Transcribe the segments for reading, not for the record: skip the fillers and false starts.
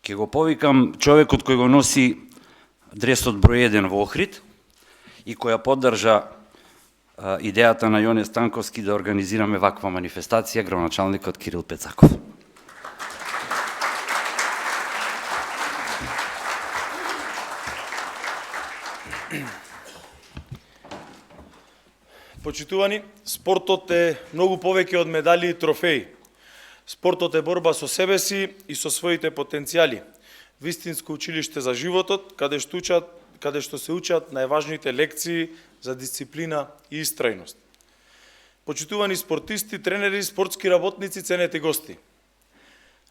Ке го повикам човекот кој го носи дресот број 1 во Охрид и која поддржа идејата на Јоне Станковски да организираме ваква манифестација, градоначалникот Кирил Пецаков. Почитувани, спортот е многу повеќе од медали и трофеи. Спортот е борба со себе си и со своите потенцијали. Вистинско училиште за животот, каде што се учат најважните лекции за дисциплина и истрајност. Почитувани спортисти, тренери, спортски работници, ценети гости.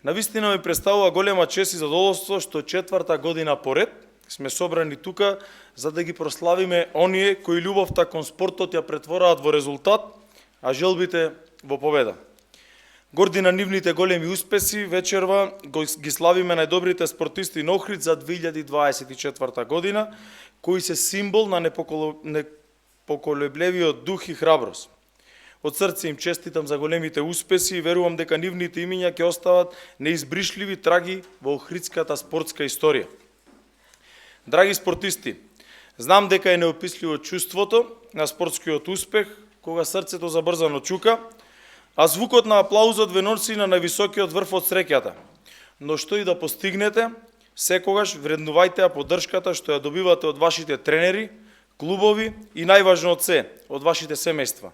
Навистина ми представува голема чест и задоволство што 4-та година поред сме собрани тука за да ги прославиме оние кои љубовта кон спортот ја претвораат во резултат, а желбите во победа. Горди на нивните големи успеси, вечерва ги славиме најдобрите спортисти на Охрид за 2024 година, кои се символ на непоколеблевиот дух и храброст. Од срце им честитам за големите успеси и верувам дека нивните имиња ќе остават неизбришливи траги во охридската спортска историја. Драги спортисти, знам дека е неописливо чувството на спортскиот успех, кога срцето забрзано чука, а звукот на аплаузот ве носи на највисокиот врв од среќата. Но што и да постигнете, секогаш вреднувајте поддршката што ја добивате од вашите тренери, клубови и најважно од се, од вашите семејства.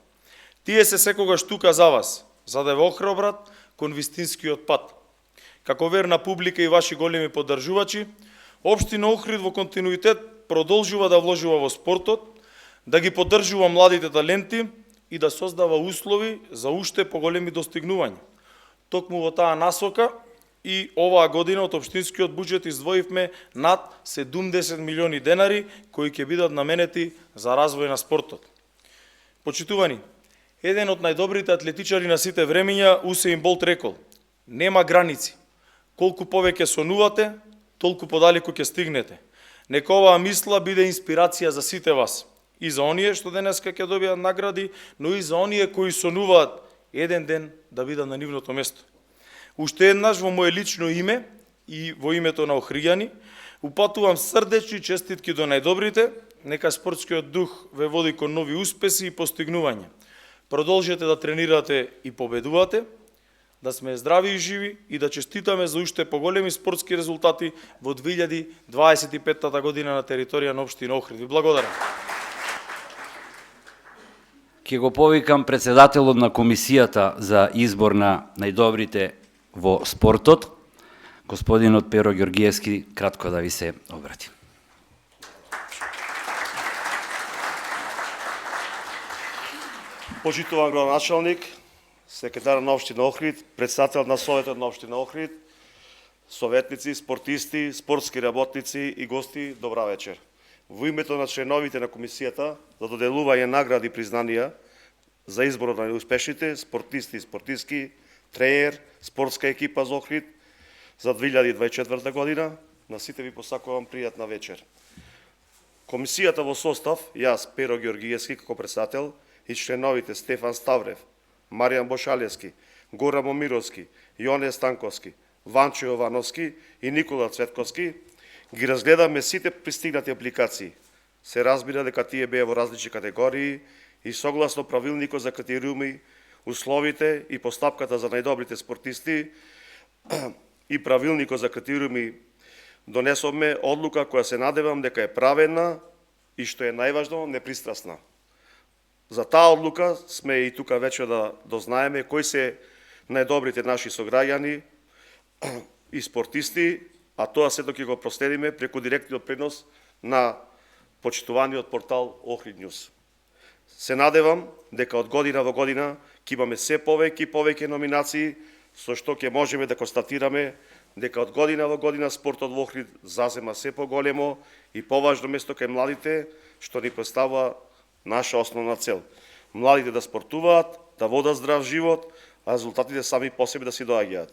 Тие се секогаш тука за вас, за да ве охрабрат кон вистинскиот пат. Како верна публика и ваши големи поддржувачи, Општина Охрид во континуитет продолжува да вложува во спортот, да ги поддржува младите таленти и да создава услови за уште поголеми достигнувања. Токму во таа насока и оваа година од општинскиот буџет издвоивме над 70 милиони денари кои ќе бидат наменети за развој на спортот. Почитувани, еден од најдобрите атлетичари на сите времења, Усеин Болт, рекол: "Нема граници. Колку повеќе сонувате, толку подалеку ќе стигнете." Нека оваа мисла биде инспирација за сите вас. И за оние што денеска ќе добијат награди, но и за оние кои сонуваат еден ден да бидат на нивното место. Уште еднаш во моје лично име и во името на охријани, упатувам срдечни честитки до најдобрите, нека спортскиот дух ве води кон нови успеси и постигнувања. Продолжете да тренирате и победувате, да сме здрави и живи и да честитаме за уште поголеми спортски резултати во 2025 година на територија на општина Охрид. Ви благодарам. Ке го повикам председателот на комисијата за избор на најдобрите во спортот, господинот Перо Ѓоргиевски, кратко да ви се обрати. Почитуван градоначалник, секретар на општина Охрид, председател на Советот на општина Охрид, советници, спортисти, спортски работници и гости, добра вечер. Во името на членовите на комисијата за доделување награди и признанија за изборот на успешните спортисти и спортистки, тренер, спортска екипа за Охрид за 2024 година, на сите ви посакувам пријатна вечер. Комисијата во состав, јас, Перо Ѓоргиевски, како председател, и членовите Стефан Ставрев, Маријан Бошалевски, Гора Момировски, Јоне Станковски, Ванчо Јовановски и Никола Цветковски, ги разгледаме сите пристигнати апликации. Се разбира дека тие беа во различни категории и согласно правилникот за критериуми, условите и постапката за најдобрите спортисти и правилникот за критериуми донесовме одлука која се надевам дека е праведна и што е најважно, непристрасна. За таа одлука сме и тука вече да дознаеме кои се најдобрите наши сограѓани и спортисти, а тоа сето ќе го проследиме преку директниот пренос на почитуваниот портал Охрид Ньюс. Се надевам дека од година во година ќе имаме се повеќе и повеќе номинации, со што ќе можеме да констатираме дека од година во година спортот во Охрид зазема се поголемо и поважно место кај младите, што ни представува наша основна цел. Младите да спортуваат, да водат здрав живот, а резултатите сами по себе да си доаѓаат.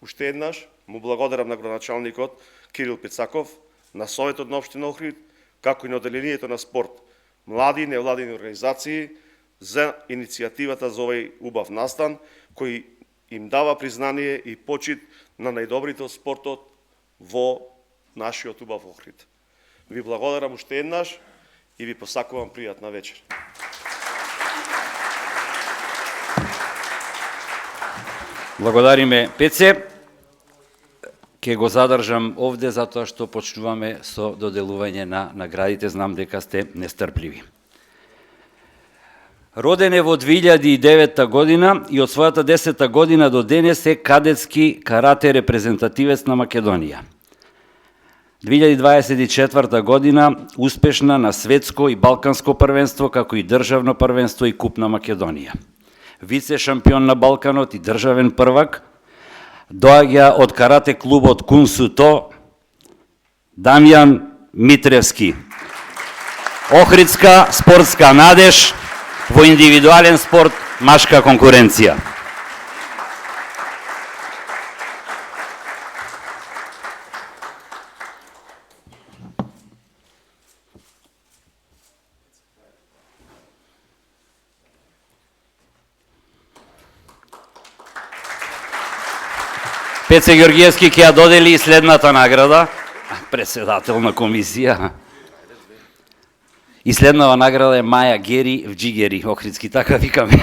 Уште еднаш му благодарам на градоначалникот Кирил Пецаков, на Советот на општина Охрид, како и на одделението на спорт, млади и невладини организации за иницијативата за овој убав настан, кој им дава признание и почит на најдобрите од спортот во нашиот убав Охрид. Ви благодарам уште еднаш и ви посакувам пријатна вечер. Благодариме, Пеце. Ке го задржам овде затоа што почнуваме со доделување на наградите. Знам дека сте нестрпливи. Роден е во 2009 година и од својата 10 година до денес е кадетски карате репрезентативец на Македонија. 2024 година успешна на светско и балканско првенство, како и државно првенство и куп на Македонија. Вице шампион на Балканот и државен првак, доаѓа од карате клубот Кунсуто Дамјан Митревски. Охридска спортска надеж во индивидуален спорт машка конкуренција. Пеце Георгиевски ќе ја додели и следната награда, председател на комисија. И следнава награда е Маја Гери Вџигери, охридски, така викаме.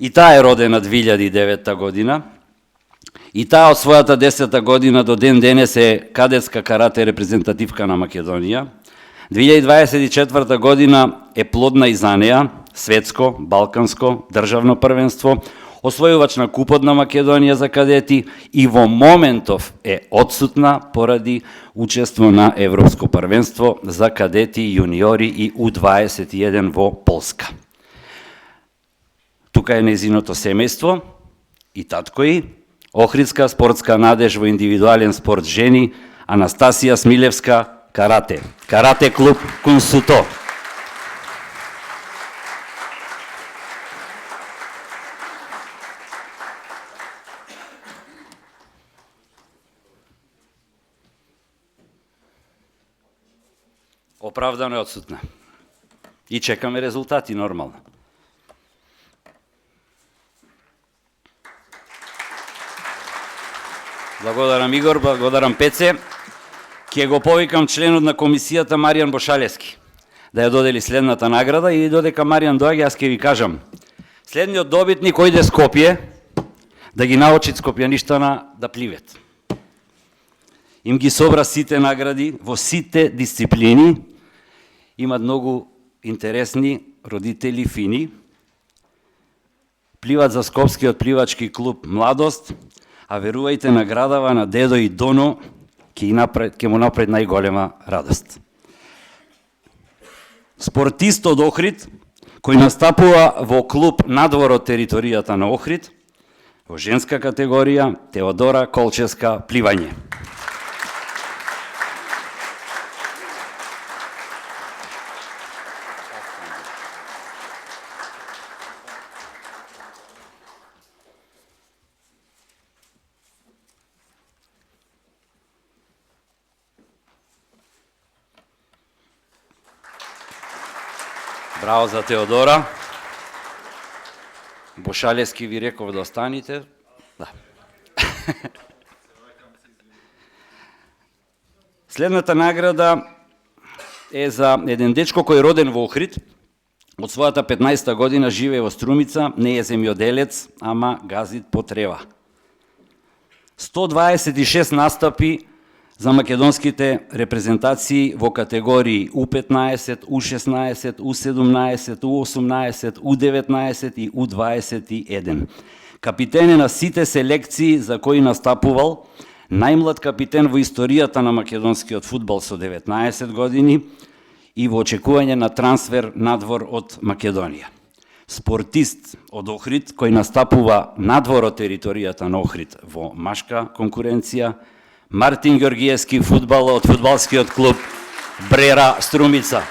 И таа е родена 2009 година. И таа од својата 10 година до ден денес е кадетска карате репрезентативка на Македонија. 2024 година е плодна и за неа, светско, балканско, државно првенство, освојувач на Купот на Македонија за кадети и во моментов е одсутна поради учество на Европско првенство за кадети, јуниори и У21 во Полска. Тука е незиното семејство и татко и Охридска спортска надеж во индивидуален спорт жени Анастасија Смилевска карате. Карате клуб Кунсуто. Оправдано е одсутна. И чекаме резултати, нормално. Благодарам Игор, благодарам Пеце. Ке го повикам членот на комисијата Маријан Бошалевски да ја додели следната награда и додека Маријан доаѓа, аз ке ви кажам. Следниот добитник ојде Скопје да ги научи скопјаништана да пливет. Им ги собра сите награди во сите дисциплини. Имат многу интересни родители, фини. Пливат за Скопскиот пливачки клуб Младост, а верувајте, наградава на дедо и Доно ќе му напред најголема радост. Спортист од Охрид, кој настапува во клуб надвор од територијата на Охрид, во женска категорија, Теодора Колчевска, пливање. Браво за Теодора. Бошалевски ви реков да останете. Да. Следната награда е за еден дечко кој е роден во Охрид. Од својата 15 година живее во Струмица, не е земјоделец, ама гази по трева. 126 настапи за македонските репрезентации во категории У15, У16, У17, У18, У19 и У21. Капитен е на сите селекции за кои настапувал, најмлад капитен во историјата на македонскиот фудбал со 19 години и во очекување на трансфер надвор од Македонија. Спортист од Охрид кој настапува надвор од територијата на Охрид во машка конкуренција, Мартин Георгиевски, фудбал од фудбалскиот клуб Брера Струмица.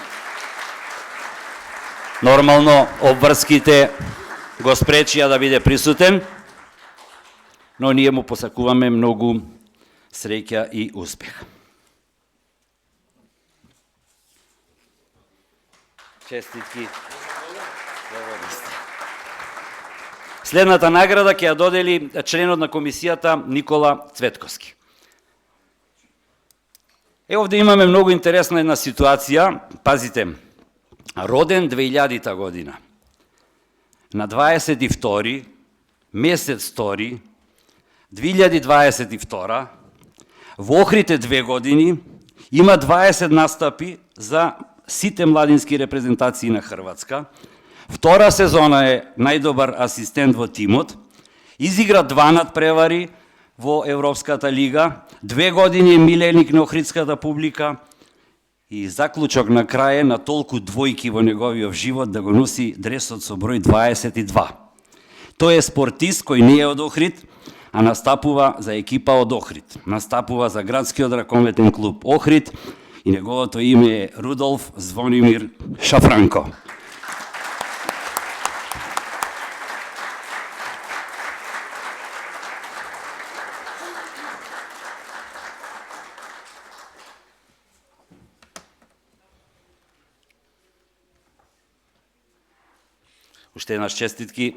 Нормално обврските го спречија да биде присутен, но ние му посакуваме многу среќа и успех. Честитки. Следната награда ќе ја додели членот на комисијата Никола Цветковски. Овде имаме многу интересна една ситуација. Пазите, роден 2000-та година. На 22 месец 2 2022 во Охрид 2 години има 20 настапи за сите младински репрезентации на Хрватска. Втора сезона е најдобар асистент во тимот. Изигра 2 надпревари во Европската лига. 2 години е миленик на охридската публика. И заклучок на крај на толку двојки во неговиот живот да го носи дресот со број 22. Тој е спортист кој не е од Охрид, а настапува за екипа од Охрид. Настапува за градскиот ракометен клуб Охрид и неговото име е Рудолф Звонимир Шафранко. Уште еднаш честитки.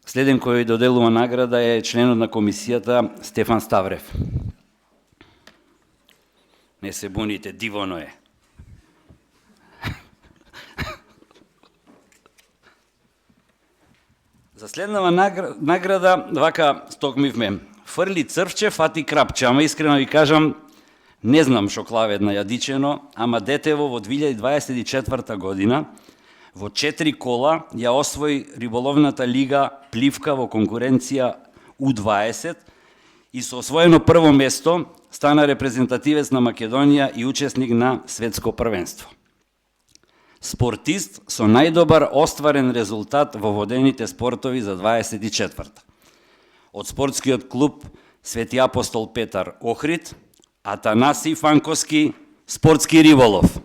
Следен кој доделува награда е членот на комисијата Стефан Ставрев. Не се буните, дивоно е. За следнава награда, вака стокмивме, фрли црвче, фати крапче, ама искрено ви кажам, не знам шо клаведна јадичено, ама детево во 2024 година во 4 кола ја освои риболовната лига Пливка во конкуренција U20 и со освоено прво место стана репрезентативец на Македонија и учесник на светско првенство. Спортист со најдобар остварен резултат во водените спортови за 24. Од спортскиот клуб Свети Апостол Петар Охрид, Атанаси Фанковски, спортски риболов.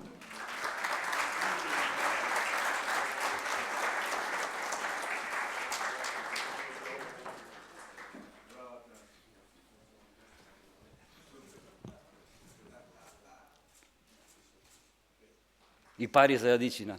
И пари за јадичина.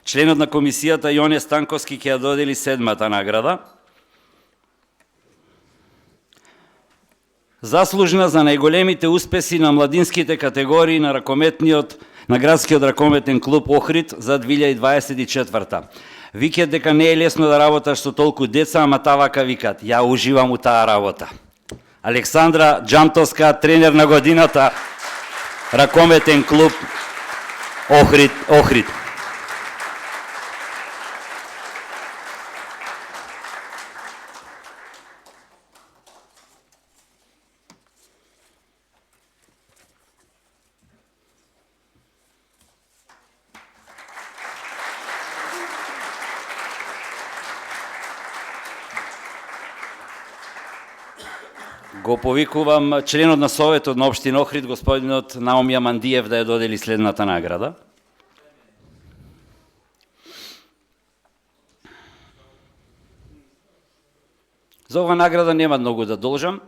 Членот на комисијата Јоне Станковски ќе ја додели 7-та награда. Заслужна за најголемите успеси на младинските категории на на градскиот ракометен клуб Охрид за 2024. Викат дека не е лесно да работаш со толку деца, ама тавака викат. Ја уживам у таа работа. Александра Джамтовска, тренер на годината, ракометен клуб Охрид. Го повикувам членот на Советот на Општина Охрид, господинот Наумија Мандиев, да ја додели следната награда. За ова награда нема многу да должам.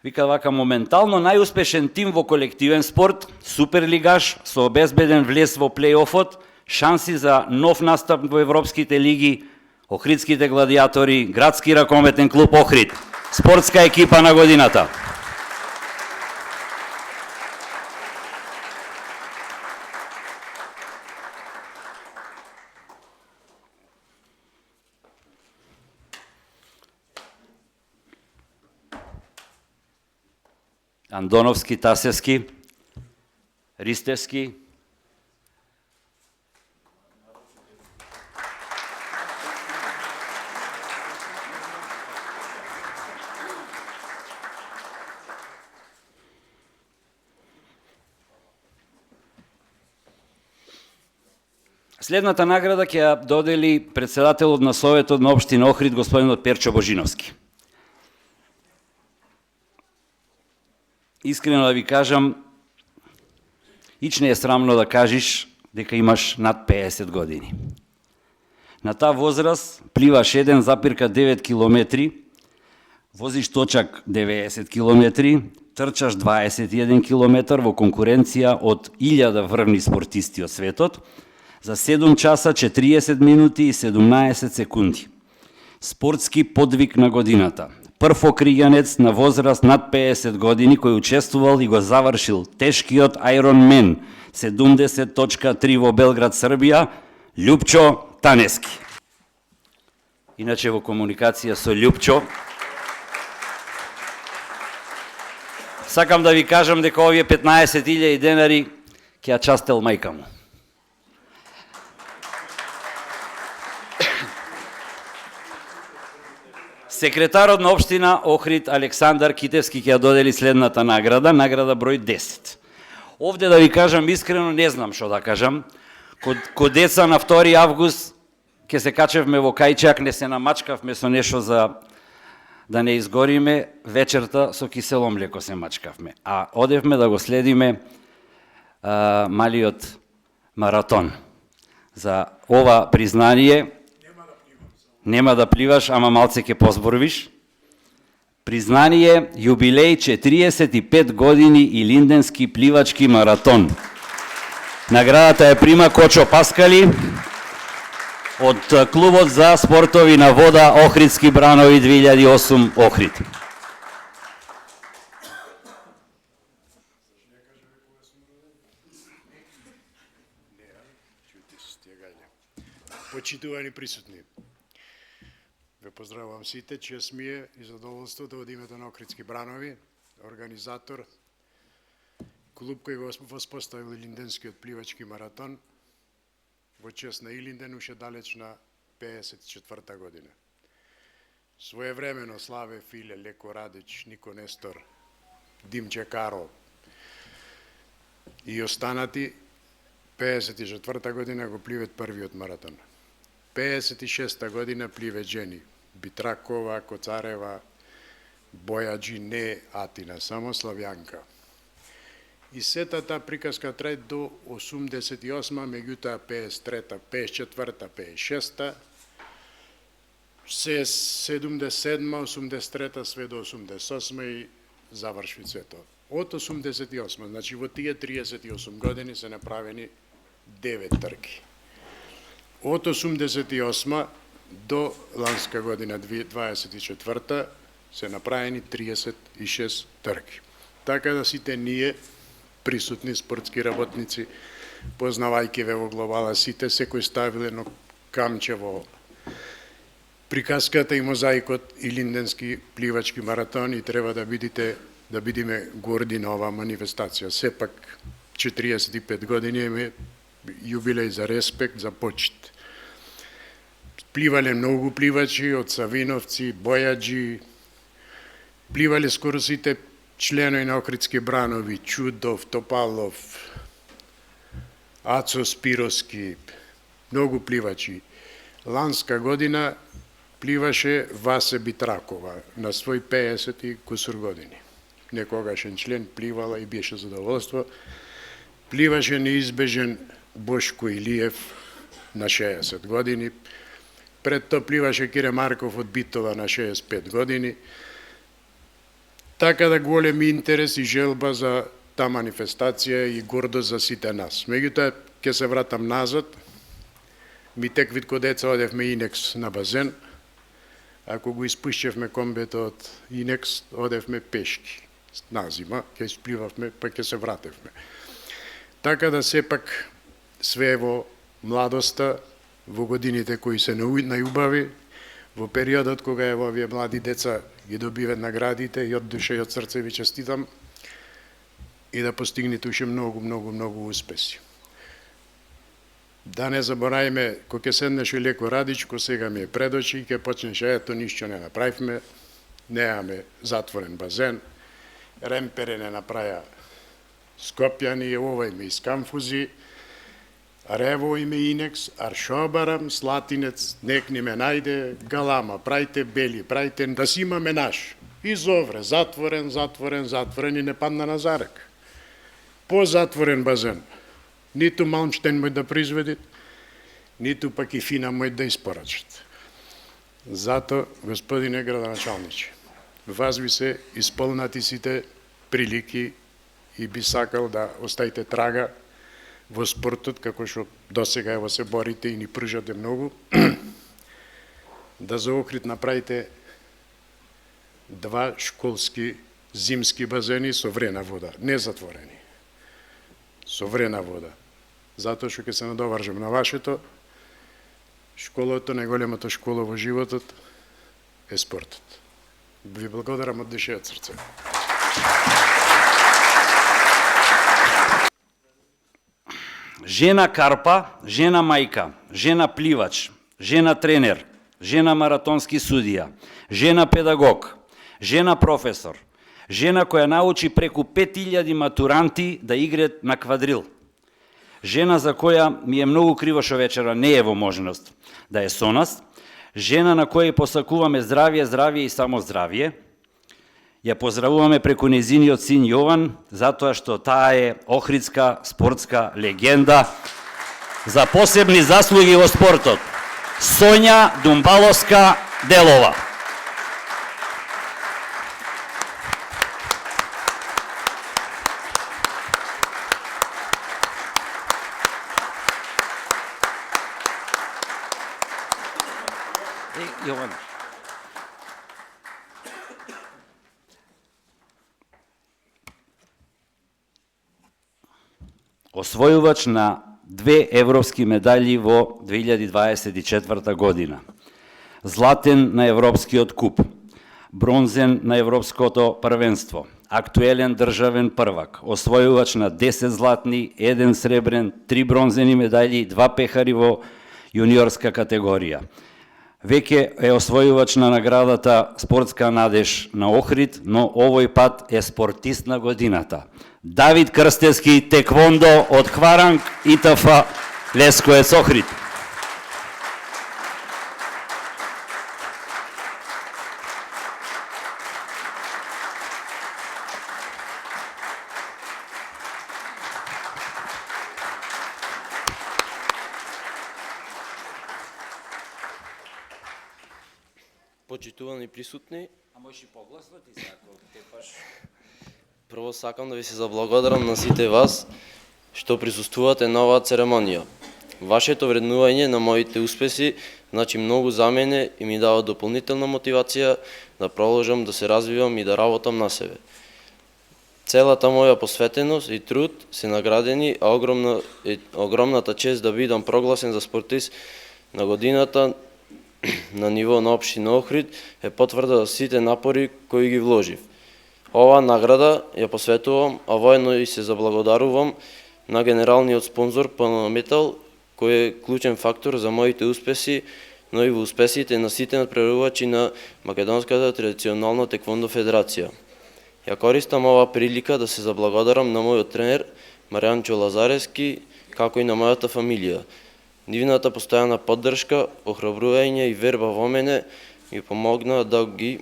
Вика вака, моментално најуспешен тим во колективен спорт, суперлигаш со обезбеден влез во плей-офот, шанси за нов настап во европските лиги, Охридските гладиатори, градски ракометен клуб Охрид, спортска екипа на годината. Андоновски, Тасевски, Ристевски, Следната награда ќе ја додели председателот на Советот на Општина Охрид, господинот Перчо Божиновски. Искрено да ви кажам, ич не е срамно да кажеш дека имаш над 50 години. На таа возраст пливаш 1,9 километри, возиш точак 90 километри, трчаш 21 километар во конкуренција од 1000 врвни спортисти од светот за 7 часа 40 минути и 17 секунди. Спортски подвиг на годината. Прв окријанец на возраст над 50 години кој учествувал и го завршил тешкиот Ironman 70.3 во Белград, Србија, Љупчо Танески. Иначе во комуникација со Љупчо, сакам да ви кажам дека овие 15.000 денари ќе ја частел мајка му. Секретарот на општина Охрид Александар Китевски ќе ја додели следната награда, награда број 10. Овде да ви кажам искрено, не знам што да кажам. Кod деца на 2 август ќе се качевме во кајчак, не се намачкавме со нешто за да не изгориме, вечерта со кисело млеко се мачкавме. А одевме да го следиме малиот маратон. За ова признание, нема да пливаш, ама малце ќе позборвиш. Признание, јубилеј 45 години и Линденски пливачки маратон. Наградата ја прима Кочо Паскали од клубот за спортови на вода Охридски бранови 2008 Охрид. Почитувани присутни, ве поздравувам сите, чест ми е и задоволство да од името на Охридски бранови, организатор, клуб кој го воспоставил Линденскиот пливачки маратон, во чест на Илинден уште далеч на 54-та година. Своевремено Славе Филе, Леко Радич, Нико Нестор, Димче Каро и останати 54-та година го пливет првиот маратон. 56-та година пливе Джени, Битракова, Коцарева, Бојаджи, не Атина, само Славјанка. И сета таа приказка трае до 88-ма, меѓутоа 53-та, 54-та, 56-та, се 77-ма, 83-та, све до 88-ма и заврши сето. Од 88-ма, значи во тие 38 години се направени 9 трки. Од 88 до ланска година 24 се направени 36 трки. Така да сите ние, присутни спортски работници, познавајќи ве во глобала сите, секој ставил едно камче во приказката и мозаикот и Линденски пливачки маратон и треба да бидиме горди на оваа манифестација. Сепак 45 години е јубилеј за респект, за почит. Пливале многу пливачи од Савиновци, Бојаджи, пливале скоро сите членови на Охридски бранови, Чудов, Топалов, Ацо Спироски, многу пливачи. Ланска година пливаше Васе Битракова на свој 50 и кусур години. Некогашен член пливала и беше задоволство. Пливаше неизбежен Бошко Илиев на 60 години. Пред тоа пливаше Кире Марков од Битола на 65 години. Така да голем интерес и желба за таа манифестација и гордост за сите нас. Меѓутоа, ќе се вратам назад. Ми тек вид ко деца одевме Инекс на базен. Ако го испушчевме комбето од Инекс, одевме пешки. На зима, ќе испливавме, па ќе се вратевме. Така да сепак све во младоста, во годините кои се најубави, во периодот кога е овие млади деца ги добиват наградите и од душа и од срце ви честитам и да постигнете уште многу успеси. Да не заборајме, кога ќе седнеш и Леко Радичко, сега ми е пред очи, ќе почнеш, ето ништо не направивме, неаме затворен базен, ремпере не направја Скопјани, ова име Искамфузи, Рево име Инекс, Аршобарам, Слатинец, нек ни ме најде, Галама, прајте бели, прајте, да си имаме наш. И зовре, затворен и не падна на зарек. По-затворен базен. Ниту Малмштен мој да произведит, ниту пак и Фина мој да испорачат. Зато, господине градоначалниче, вас ви се исполнати сите прилики и би сакал да оставите трага во спортот, како што досега ево се борите и ни пружате многу, да за Охрид направите 2 школски зимски базени со врена вода, не затворени, со врена вода. Затоа што ќе се надовржам на вашето, школото, најголемата школа во животот е спортот. Ви благодарам од душа и од срце. Жена карпа, жена мајка, жена пливач, жена тренер, жена маратонски судија, жена педагог, жена професор, жена која научи преку 5000 матуранти да играат на квадрил, жена за која ми е многу криво што вечера не е во можност да е со нас, жена на која посакуваме здравје, здравје и само здравје. Ја поздравуваме преку нејзиниот син Јован, затоа што таа е охридска спортска легенда за посебни заслуги во спортот. Сонја Думбаловска Делова. Јован. Освојувач на 2 европски медали во 2024 година. Златен на Европскиот куп, бронзен на Европското првенство, актуелен државен првак, освојувач на 10 златни, 1 сребрен, 3 бронзени медали, 2 пехари во јуниорска категорија. Веќе е освојувач на наградата Спортска надеж на Охрид, но овој пат е спортист на годината. Давид Крстевски, теквондо од Хваранг, ИТФ Лесковец Охрид. Почитувани присутни, А можеш и погласно ти се, ако тепаш? прво сакам да ви се заблагодарам на сите вас што присуствувате на оваа церемонија. Вашето вреднување на моите успеси значи многу за мене и ми дава дополнителна мотивација да продолжам да се развивам и да работам на себе. Целата моја посветеност и труд се наградени, а огромната чест да бидам прогласен за спортист на годината на ниво на општина Охрид е потврда за сите напори кои ги вложив. Оваа награда ја посветувам, а воедно и се заблагодарувам на генералниот спонзор Панаметал, кој е клучен фактор за моите успеси, но и во успесите на сите надпреварувачи на Македонската традиционална теквондо федерација. Ја користам оваа прилика да се заблагодарам на мојот тренер Маријанчо Лазаревски, како и на мојата фамилија. Нивната постојана поддршка, охрабрување и верба во мене ми помогна да ги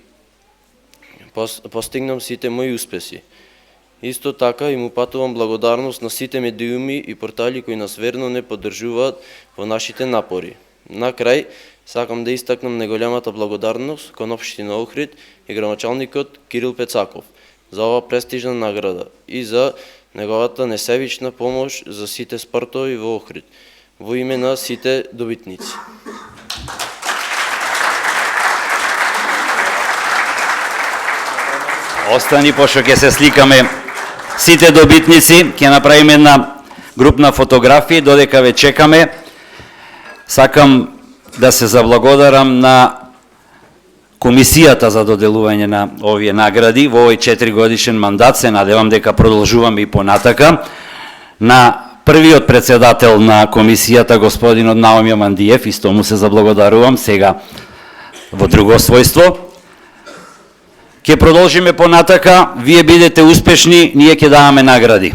постигнам сите мои успеси. Исто така и му патувам благодарност на сите медиуми и портали кои нас верно не поддржуваат во нашите напори. На крај, сакам да истакнам најголемата благодарност кон општина Охрид и градоначалникот Кирил Пецаков за оваа престижна награда и за неговата несебична помош за сите спортови во Охрид, во име на сите добитници. Остани, пошто ќе се сликаме сите добитници, ќе направиме една групна фотографија, додека ве чекаме. Сакам да се заблагодарам на комисијата за доделување на овие награди во овој 4-годишен мандат, се надевам дека продолжуваме и понатака. На првиот председател на комисијата, господинот Наумија Мандиев, исто му се заблагодарувам сега во друго својство. Ќе продолжиме понатака, вие бидете успешни, ние ќе даваме награди.